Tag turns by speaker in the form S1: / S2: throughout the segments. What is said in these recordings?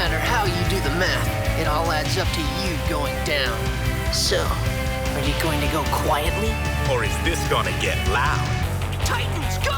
S1: matter how you do the math, it all adds up to you going down. So, are you going to go quietly?
S2: Or is this gonna get loud?
S1: Titans, go!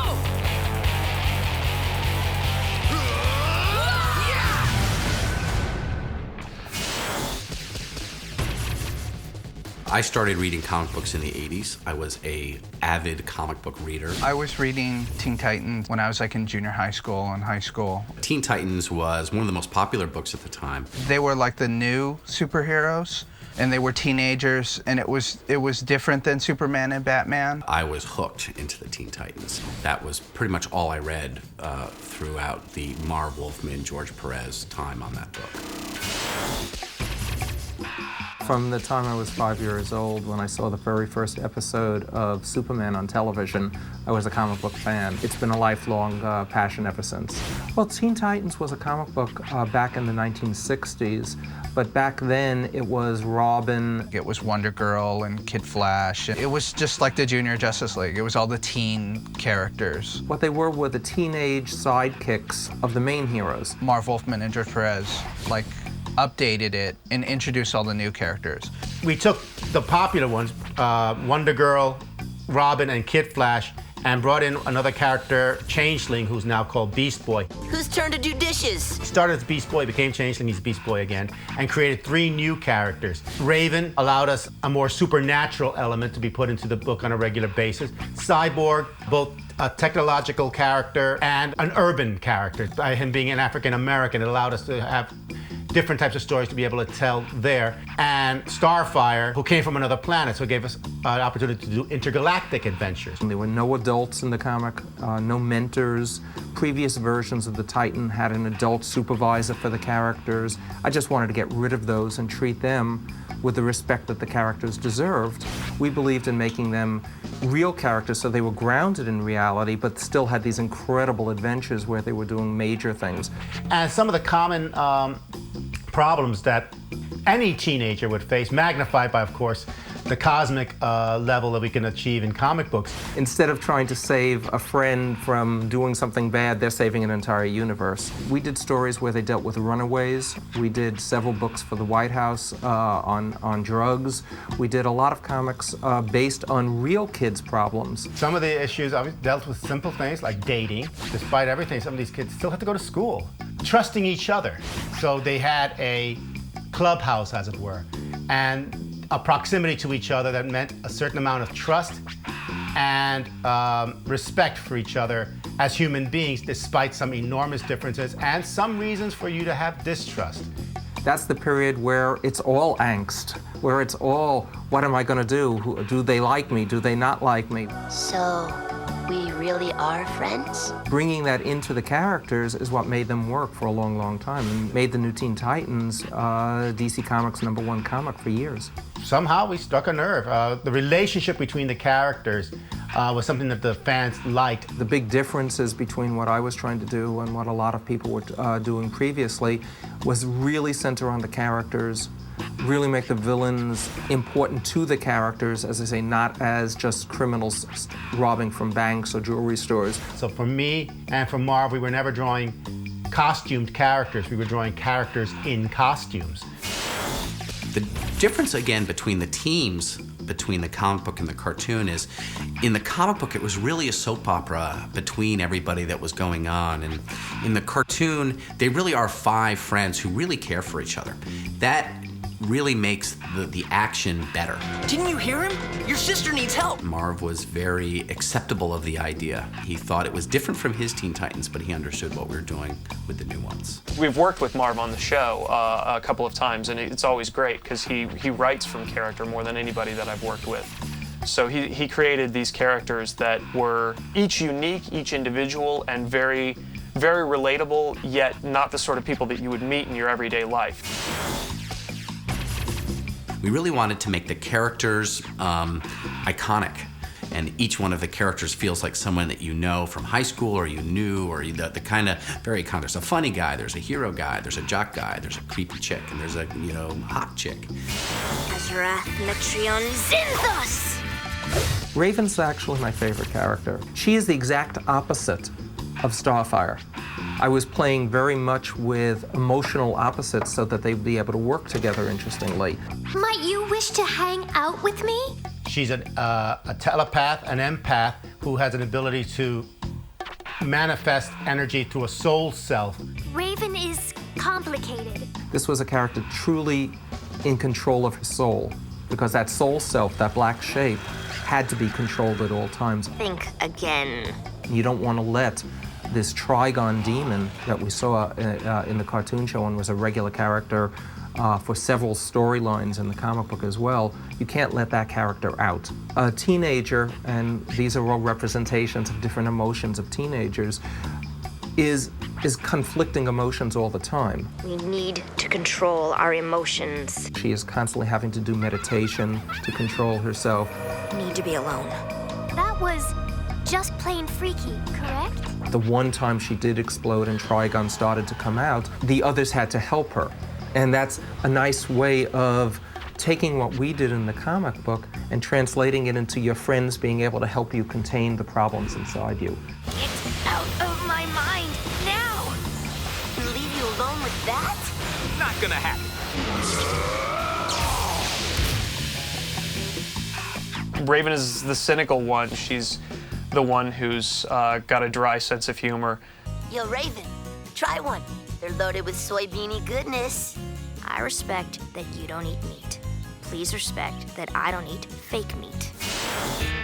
S3: I started reading comic books in the 80s. I was an avid comic book reader.
S4: I was reading Teen Titans when I was like in junior high school and high school.
S3: Teen Titans was one of the most popular books at the time.
S4: They were like the new superheroes, and they were teenagers, and it was different than Superman and Batman.
S3: I was hooked into the Teen Titans. That was pretty much all I read throughout the Marv Wolfman, George Perez time on that book.
S5: From the time I was 5 years old, when I saw the very first episode of Superman on television, I was a comic book fan. It's been a lifelong passion ever since. Well, Teen Titans was a comic book back in the 1960s, but back then it was Robin.
S4: It was Wonder Girl and Kid Flash. It was just like the Junior Justice League. It was all the teen characters.
S5: What they were the teenage sidekicks of the main heroes.
S4: Marv Wolfman and George Perez, like, updated it and introduced all the new characters.
S6: We took the popular ones, Wonder Girl, Robin, and Kid Flash, and brought in another character, Changeling, who's now called Beast Boy.
S1: Whose turn to do dishes?
S6: Started as Beast Boy, became Changeling, he's Beast Boy again, and created 3 new characters. Raven allowed us a more supernatural element to be put into the book on a regular basis. Cyborg, both a technological character and an urban character. By him being an African American, it allowed us to have different types of stories to be able to tell there. And Starfire, who came from another planet, so it gave us an opportunity to do intergalactic adventures.
S5: There were no adults in the comic, no mentors. Previous versions of the Titan had an adult supervisor for the characters. I just wanted to get rid of those and treat them with the respect that the characters deserved. We believed in making them real characters so they were grounded in reality, but still had these incredible adventures where they were doing major things.
S6: And some of the common problems that any teenager would face, magnified by, of course, the cosmic level that we can achieve in comic books.
S5: Instead of trying to save a friend from doing something bad, they're saving an entire universe. We did stories where they dealt with runaways. We did several books for the White House on drugs. We did a lot of comics based on real kids' problems.
S6: Some of the issues obviously dealt with simple things like dating. Despite everything, some of these kids still had to go to school. Trusting each other. So they had a clubhouse, as it were, and a proximity to each other that meant a certain amount of trust and respect for each other as human beings, despite some enormous differences and some reasons for you to have distrust.
S5: That's the period where it's all angst, where it's all, what am I going to do? Do they like me? Do they not like me?
S7: So, we really are friends?
S5: Bringing that into the characters is what made them work for a long, long time and made the new Teen Titans DC Comics #1 comic for years.
S6: Somehow we struck a nerve. The relationship between the characters was something that the fans liked.
S5: The big differences between what I was trying to do and what a lot of people were doing previously was really center on the characters, really make the villains important to the characters, as I say, not as just criminals robbing from banks or jewelry stores.
S6: So for me and for Marv, we were never drawing costumed characters. We were drawing characters in costumes.
S3: The difference, again, between the teams, between the comic book and the cartoon is, in the comic book, it was really a soap opera between everybody that was going on. And in the cartoon, they really are 5 friends who really care for each other. That really makes the action better.
S1: Didn't you hear him? Your sister needs help.
S3: Marv was very acceptable of the idea. He thought it was different from his Teen Titans, but he understood what we were doing with the new ones.
S8: We've worked with Marv on the show a couple of times, and it's always great because he writes from character more than anybody that I've worked with. So he created these characters that were each unique, each individual, and very, very relatable, yet not the sort of people that you would meet in your everyday life.
S3: We really wanted to make the characters iconic, and each one of the characters feels like someone that you know from high school, or you knew, or the kind of very iconic. There's a funny guy, there's a hero guy, there's a jock guy, there's a creepy chick, and there's a, hot chick.
S7: Azrath Metrion Zinthos!
S5: Raven's actually my favorite character. She is the exact opposite of Starfire. I was playing very much with emotional opposites so that they'd be able to work together interestingly.
S9: Might you wish to hang out with me?
S6: She's a telepath, an empath, who has an ability to manifest energy through a soul self.
S9: Raven is complicated.
S5: This was a character truly in control of his soul, because that soul self, that black shape, had to be controlled at all times.
S7: Think again.
S5: You don't want to let this Trigon demon that we saw in the cartoon show and was a regular character for several storylines in the comic book as well, you can't let that character out. A teenager, and these are all representations of different emotions of teenagers, is conflicting emotions all the time.
S7: We need to control our emotions.
S5: She is constantly having to do meditation to control herself.
S7: Need to be alone.
S9: That was just plain freaky, correct?
S5: The one time she did explode and Trigon started to come out, the others had to help her. And that's a nice way of taking what we did in the comic book and translating it into your friends being able to help you contain the problems inside you.
S9: Get out of my mind now!
S7: Leave you alone with that?
S2: Not gonna happen.
S8: Raven is the cynical one. She's the one who's got a dry sense of humor.
S7: Yo, Raven, try one. They're loaded with soybeany goodness. I respect that you don't eat meat. Please respect that I don't eat fake meat.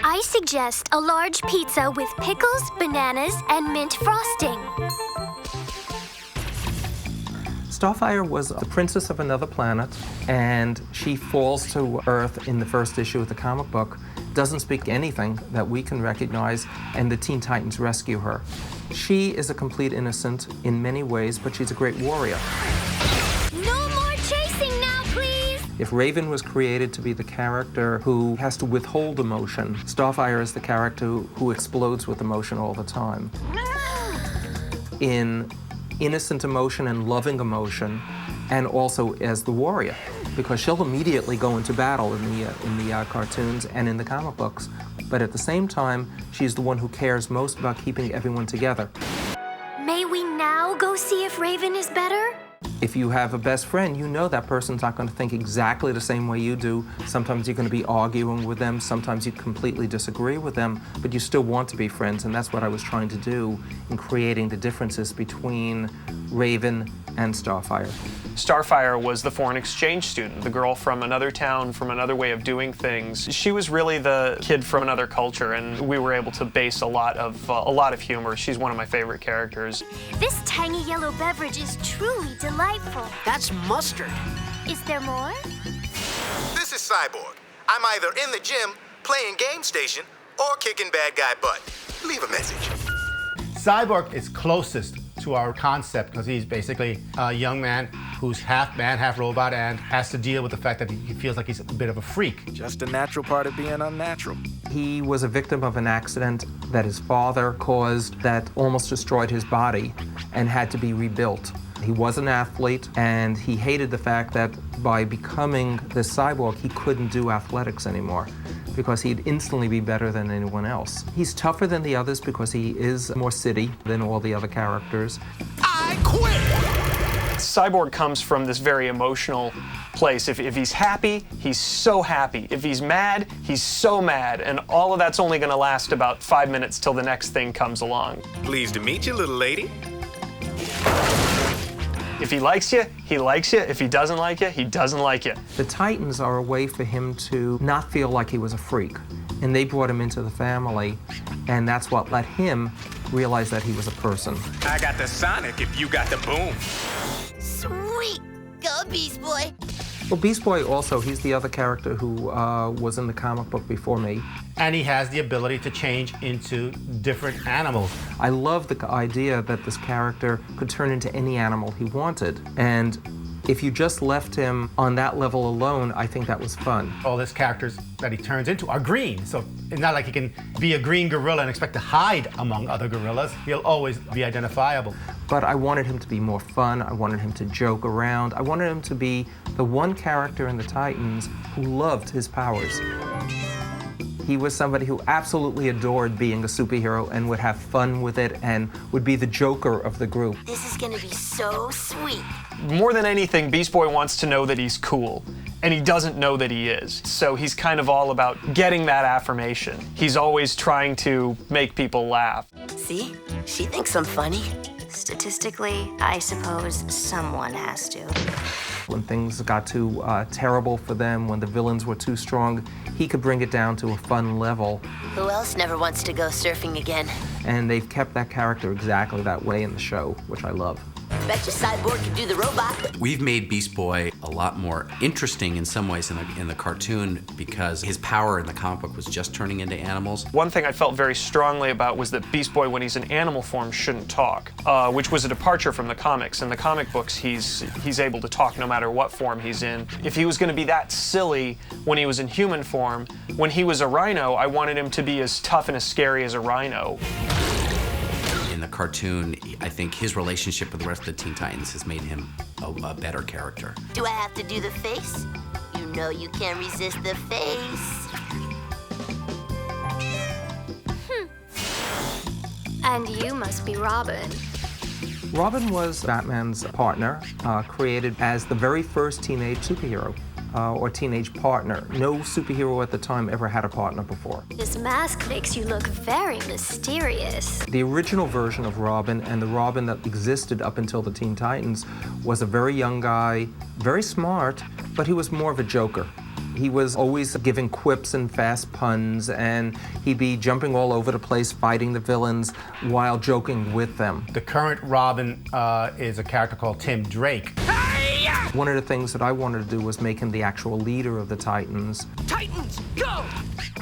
S9: I suggest a large pizza with pickles, bananas, and mint frosting.
S5: Starfire was the princess of another planet, and she falls to Earth in the first issue of the comic book, doesn't speak anything that we can recognize, and the Teen Titans rescue her. She is a complete innocent in many ways, but she's a great warrior.
S9: No more chasing now, please!
S5: If Raven was created to be the character who has to withhold emotion, Starfire is the character who explodes with emotion all the time. In innocent emotion and loving emotion, and also as the warrior, because she'll immediately go into battle in the cartoons and in the comic books. But at the same time, she's the one who cares most about keeping everyone together.
S9: May we now go see if Raven is better?
S5: If you have a best friend, you know that person's not going to think exactly the same way you do. Sometimes you're going to be arguing with them, sometimes you completely disagree with them, but you still want to be friends, and that's what I was trying to do in creating the differences between Raven and Starfire.
S8: Starfire was the foreign exchange student, the girl from another town, from another way of doing things. She was really the kid from another culture, and we were able to base a lot of humor. She's one of my favorite characters.
S9: This tangy yellow beverage is truly delightful.
S1: That's mustard.
S9: Is there more?
S2: This is Cyborg. I'm either in the gym, playing Game Station, or kicking bad guy butt. Leave a message.
S6: Cyborg is closest to our concept because he's basically a young man who's half man, half robot, and has to deal with the fact that he feels like he's a bit of a freak.
S2: Just a natural part of being unnatural.
S5: He was a victim of an accident that his father caused that almost destroyed his body and had to be rebuilt. He was an athlete, and he hated the fact that by becoming this cyborg, he couldn't do athletics anymore because he'd instantly be better than anyone else. He's tougher than the others because he is more city than all the other characters.
S2: I quit!
S8: Cyborg comes from this very emotional place. If he's happy, he's so happy. If he's mad, he's so mad. And all of that's only gonna last about 5 minutes till the next thing comes along.
S2: Pleased to meet you, little lady.
S8: If he likes you, he likes you. If he doesn't like you, he doesn't like you.
S5: The Titans are a way for him to not feel like he was a freak. And they brought him into the family, and that's what let him realize that he was a person.
S2: I got the Sonic if you got the boom.
S7: Sweet! Go, Beast Boy!
S5: Well, Beast Boy also, he's the other character who was in the comic book before me.
S6: And he has the ability to change into different animals.
S5: I love the idea that this character could turn into any animal he wanted. And if you just left him on that level alone, I think that was fun.
S6: All his characters that he turns into are green, so it's not like he can be a green gorilla and expect to hide among other gorillas. He'll always be identifiable.
S5: But I wanted him to be more fun. I wanted him to joke around. I wanted him to be the one character in the Titans who loved his powers. He was somebody who absolutely adored being a superhero and would have fun with it and would be the joker of the group.
S7: This is gonna be so sweet.
S8: More than anything, Beast Boy wants to know that he's cool, and he doesn't know that he is. So he's kind of all about getting that affirmation. He's always trying to make people laugh.
S7: See? She thinks I'm funny. Statistically, I suppose someone has to.
S5: When things got too terrible for them, when the villains were too strong, he could bring it down to a fun level.
S7: Who else never wants to go surfing again?
S5: And they've kept that character exactly that way in the show, which I love.
S7: Bet you Cyborg can do the robot.
S3: We've made Beast Boy a lot more interesting in some ways in the cartoon because his power in the comic book was just turning into animals.
S8: One thing I felt very strongly about was that Beast Boy, when he's in animal form, shouldn't talk, which was a departure from the comics. In the comic books, he's able to talk no matter what form he's in. If he was going to be that silly when he was in human form, when he was a rhino, I wanted him to be as tough and as scary as a rhino.
S3: In the cartoon, I think his relationship with the rest of the Teen Titans has made him a better character.
S7: Do I have to do the face? You know you can't resist the face.
S9: And you must be Robin.
S5: Robin was Batman's partner, created as the very first teenage superhero. Or teenage partner. No superhero at the time ever had a partner before.
S9: This mask makes you look very mysterious.
S5: The original version of Robin and the Robin that existed up until the Teen Titans was a very young guy, very smart, but he was more of a joker. He was always giving quips and fast puns, and he'd be jumping all over the place fighting the villains while joking with them.
S6: The current Robin is a character called Tim Drake.
S5: One of the things that I wanted to do was make him the actual leader of the Titans.
S1: Titans, go!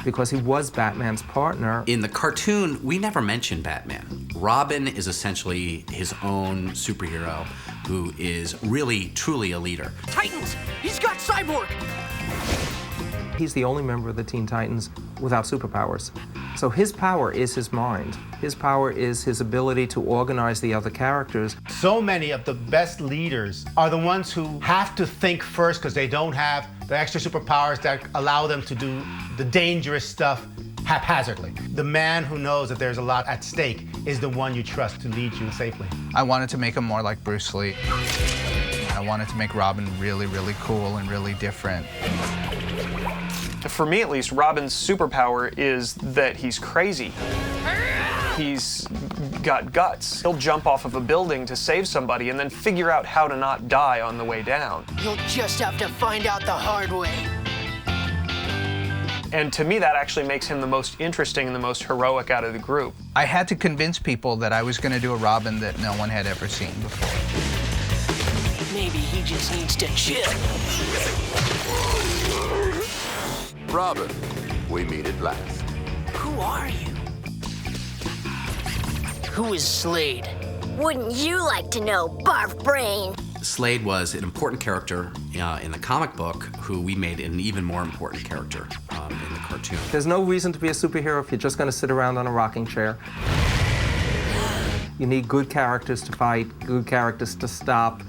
S5: Because he was Batman's partner.
S3: In the cartoon, we never mention Batman. Robin is essentially his own superhero who is really, truly a leader.
S1: Titans, he's got Cyborg!
S5: He's the only member of the Teen Titans without superpowers. So his power is his mind. His power is his ability to organize the other characters.
S6: So many of the best leaders are the ones who have to think first because they don't have the extra superpowers that allow them to do the dangerous stuff haphazardly. The man who knows that there's a lot at stake is the one you trust to lead you safely.
S4: I wanted to make him more like Bruce Lee. I wanted to make Robin really, really cool and really different.
S8: For me, at least, Robin's superpower is that he's crazy. He's got guts. He'll jump off of a building to save somebody and then figure out how to not die on the way down.
S1: You'll just have to find out the hard way.
S8: And to me, that actually makes him the most interesting and the most heroic out of the group.
S4: I had to convince people that I was going to do a Robin that no one had ever seen before.
S1: Maybe he just needs to chill.
S10: Robin, we meet at last.
S1: Who are you? Who is Slade?
S9: Wouldn't you like to know, Barf Brain?
S3: Slade was an important character in the comic book who we made an even more important character in the cartoon.
S5: There's no reason to be a superhero if you're just going to sit around on a rocking chair. You need good characters to fight, good characters to stop.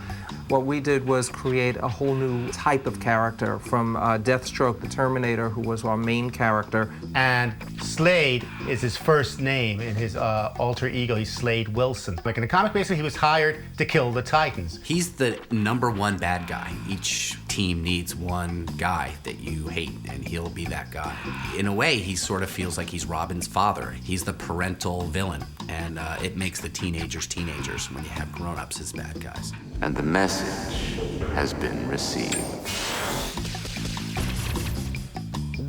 S5: What we did was create a whole new type of character from Deathstroke the Terminator, who was our main character.
S6: And Slade is his first name. In his alter ego, he's Slade Wilson. Like in the comic, basically, he was hired to kill the Titans.
S3: He's the #1 bad guy. Each team needs one guy that you hate, and he'll be that guy. In a way, he sort of feels like he's Robin's father. He's the parental villain, and it makes the teenagers when you have grown-ups as bad guys.
S10: And the message has been received.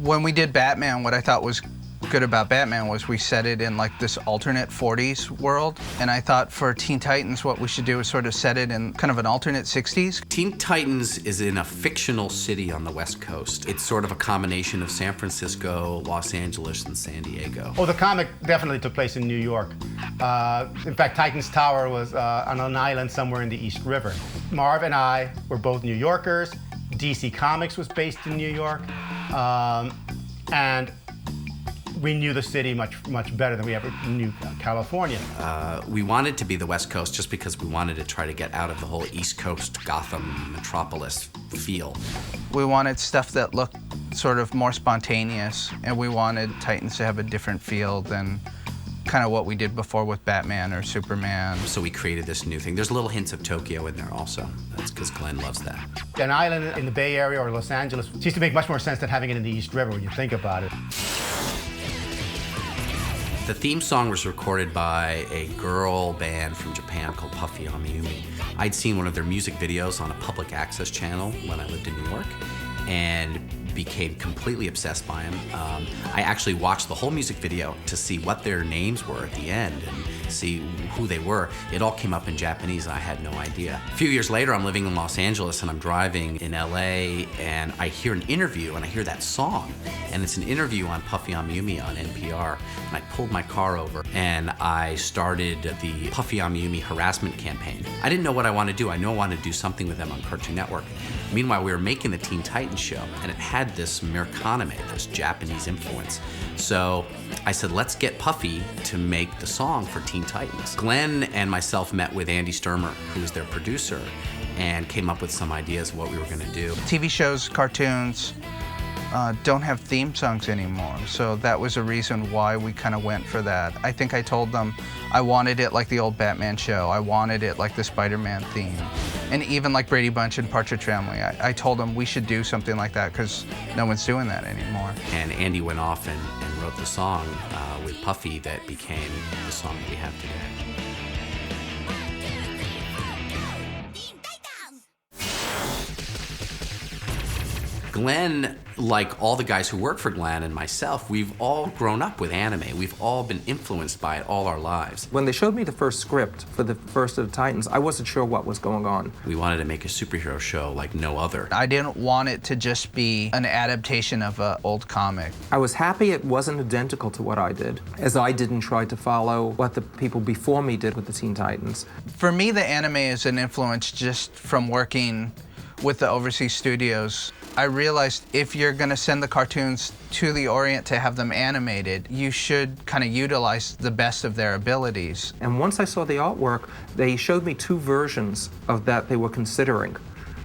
S4: When we did Batman, what I thought was good about Batman was we set it in like this alternate 40s world. And I thought for Teen Titans, what we should do is sort of set it in kind of an alternate 60s.
S3: Teen Titans is in a fictional city on the West Coast. It's sort of a combination of San Francisco, Los Angeles, and San Diego.
S6: Oh, the comic definitely took place in New York. In fact, Titan's Tower was on an island somewhere in the East River. Marv and I were both New Yorkers. DC Comics was based in New York. And we knew the city much better than we ever knew California.
S3: We wanted to be the West Coast just because we wanted to try to get out of the whole East Coast Gotham metropolis feel.
S4: We wanted stuff that looked sort of more spontaneous, and we wanted Titans to have a different feel than kind of what we did before with Batman or Superman.
S3: So we created this new thing. There's little hints of Tokyo in there also. That's because Glen loves that.
S6: An island in the Bay Area or Los Angeles seems to make much more sense than having it in the East River when you think about it.
S3: The theme song was recorded by a girl band from Japan called Puffy Amiyumi. I'd seen one of their music videos on a public access channel when I lived in New York and became completely obsessed by them. I actually watched the whole music video to see what their names were at the end and see who they were. It all came up in Japanese and I had no idea. A few years later, I'm living in Los Angeles and I'm driving in LA and I hear an interview and I hear that song. And it's an interview on Puffy Amiyumi on NPR. And I pulled my car over and I started the Puffy Amiyumi harassment campaign. I didn't know what I wanted to do. I knew I wanted to do something with them on Cartoon Network. Meanwhile, we were making the Teen Titans show and it had this Murakami, this Japanese influence. So I said, let's get Puffy to make the song for Teen Titans. Glen and myself met with Andy Sturmer, who was their producer, and came up with some ideas of what we were gonna do.
S4: TV shows, cartoons, don't have theme songs anymore, so that was a reason why we kind of went for that. I think I told them I wanted it like the old Batman show. I wanted it like the Spider-Man theme. And even like Brady Bunch and Partridge Family. I told them we should do something like that because no one's doing that anymore.
S3: And Andy went off and wrote the song with Puffy that became the song that we have today. Glen, like all the guys who work for Glen and myself, we've all grown up with anime. We've all been influenced by it all our lives.
S5: When they showed me the first script for the first of the Titans, I wasn't sure what was going on.
S3: We wanted to make a superhero show like no other.
S4: I didn't want it to just be an adaptation of an old comic.
S5: I was happy it wasn't identical to what I did, as I didn't try to follow what the people before me did with the Teen Titans.
S4: For me, the anime is an influence just from working with the overseas studios. I realized if you're gonna send the cartoons to the Orient to have them animated, you should kind of utilize the best of their abilities.
S5: And once I saw the artwork, they showed me two versions of that they were considering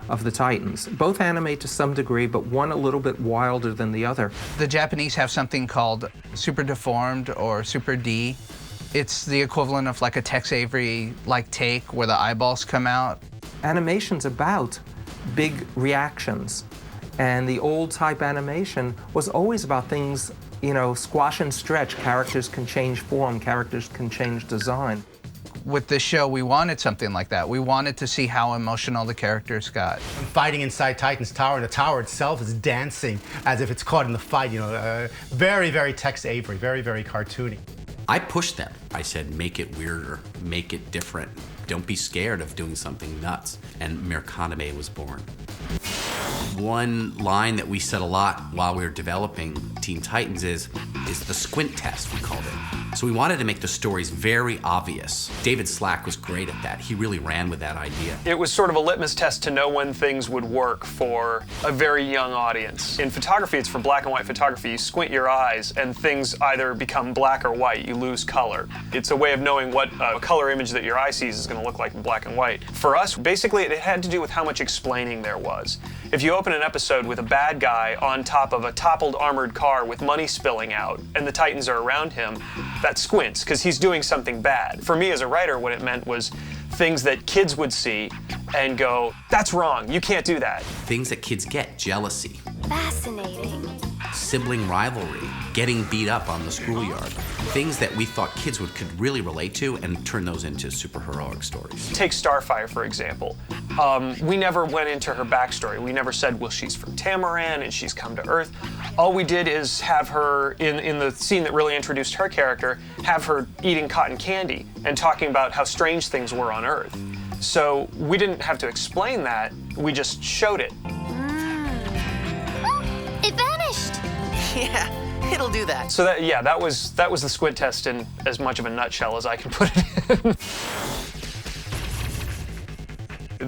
S5: of the Titans. Both animate to some degree, but one a little bit wilder than the other.
S4: The Japanese have something called Super Deformed or Super D. It's the equivalent of like a Tex Avery-like take where the eyeballs come out.
S5: Animation's about big reactions. And the old type animation was always about things, you know, squash and stretch. Characters can change form, characters can change design.
S4: With this show, we wanted something like that. We wanted to see how emotional the characters got.
S6: I'm fighting inside Titan's tower, and the tower itself is dancing as if it's caught in the fight, you know, very, very Tex Avery, very, very cartoony.
S3: I pushed them. I said, make it weirder, make it different. Don't be scared of doing something nuts. And Murakami was born. One line that we said a lot while we were developing Teen Titans is the squint test, we called it. So we wanted to make the stories very obvious. David Slack was great at that. He really ran with that idea.
S8: It was sort of a litmus test to know when things would work for a very young audience. In photography, it's for black and white photography. You squint your eyes and things either become black or white. You lose color. It's a way of knowing what a color image that your eye sees is going to look like in black and white. For us, basically, it had to do with how much explaining there was. If you open an episode with a bad guy on top of a toppled armored car with money spilling out and the Titans are around him, that squints because he's doing something bad. For me as a writer, what it meant was things that kids would see and go, that's wrong, you can't do that.
S3: Things that kids get, jealousy.
S9: Fascinating.
S3: Sibling rivalry, getting beat up on the schoolyard. Things that we thought kids could really relate to and turn those into superheroic stories.
S8: Take Starfire, for example. We never went into her backstory. We never said, well, she's from Tamaran and she's come to Earth. All we did is have her, in the scene that really introduced her character, have her eating cotton candy and talking about how strange things were on Earth. So we didn't have to explain that, we just showed it.
S9: It vanished.
S1: Yeah, it'll do that.
S8: So that was the squint test in as much of a nutshell as I can put it in.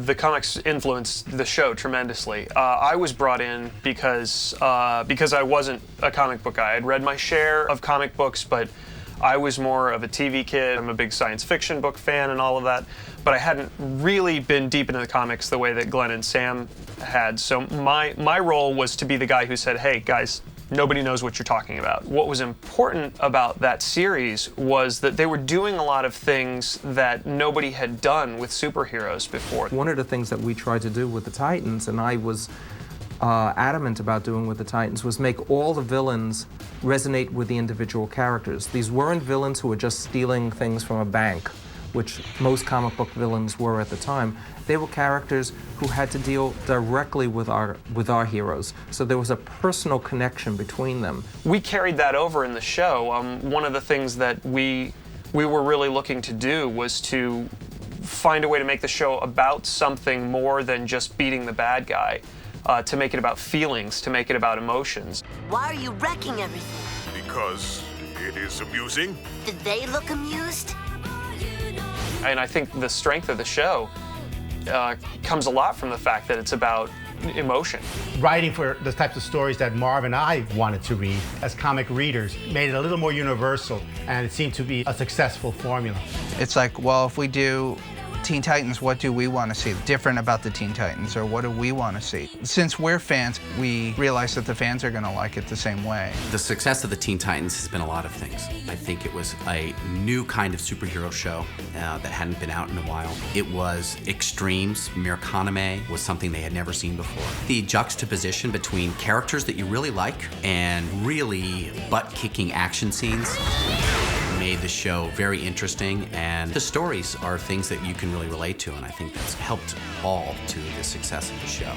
S8: The comics influenced the show tremendously. I was brought in because I wasn't a comic book guy. I'd read my share of comic books, but I was more of a TV kid. I'm a big science fiction book fan and all of that, but I hadn't really been deep into the comics the way that Glen and Sam had. So my role was to be the guy who said, hey, guys, nobody knows what you're talking about. What was important about that series was that they were doing a lot of things that nobody had done with superheroes before.
S5: One of the things that we tried to do with the Titans, and I was adamant about doing with the Titans, was make all the villains resonate with the individual characters. These weren't villains who were just stealing things from a bank, which most comic book villains were at the time. They were characters who had to deal directly with our heroes. So there was a personal connection between them.
S8: We carried that over in the show. One of the things that we were really looking to do was to find a way to make the show about something more than just beating the bad guy. To make it about feelings, to make it about emotions.
S7: Why are you wrecking everything?
S10: Because it is amusing.
S7: Did they look amused?
S8: And I think the strength of the show comes a lot from the fact that it's about emotion.
S6: Writing for the types of stories that Marv and I wanted to read as comic readers made it a little more universal, and it seemed to be a successful formula.
S4: It's like, well, if we do Teen Titans, what do we want to see different about the Teen Titans, or what do we want to see? Since we're fans, we realize that the fans are going to like it the same way.
S3: The success of the Teen Titans has been a lot of things. I think it was a new kind of superhero show that hadn't been out in a while. It was extremes. Murakami was something they had never seen before. The juxtaposition between characters that you really like and really butt-kicking action scenes made the show very interesting, and the stories are things that you can really relate to, and I think that's helped all to the success of the show.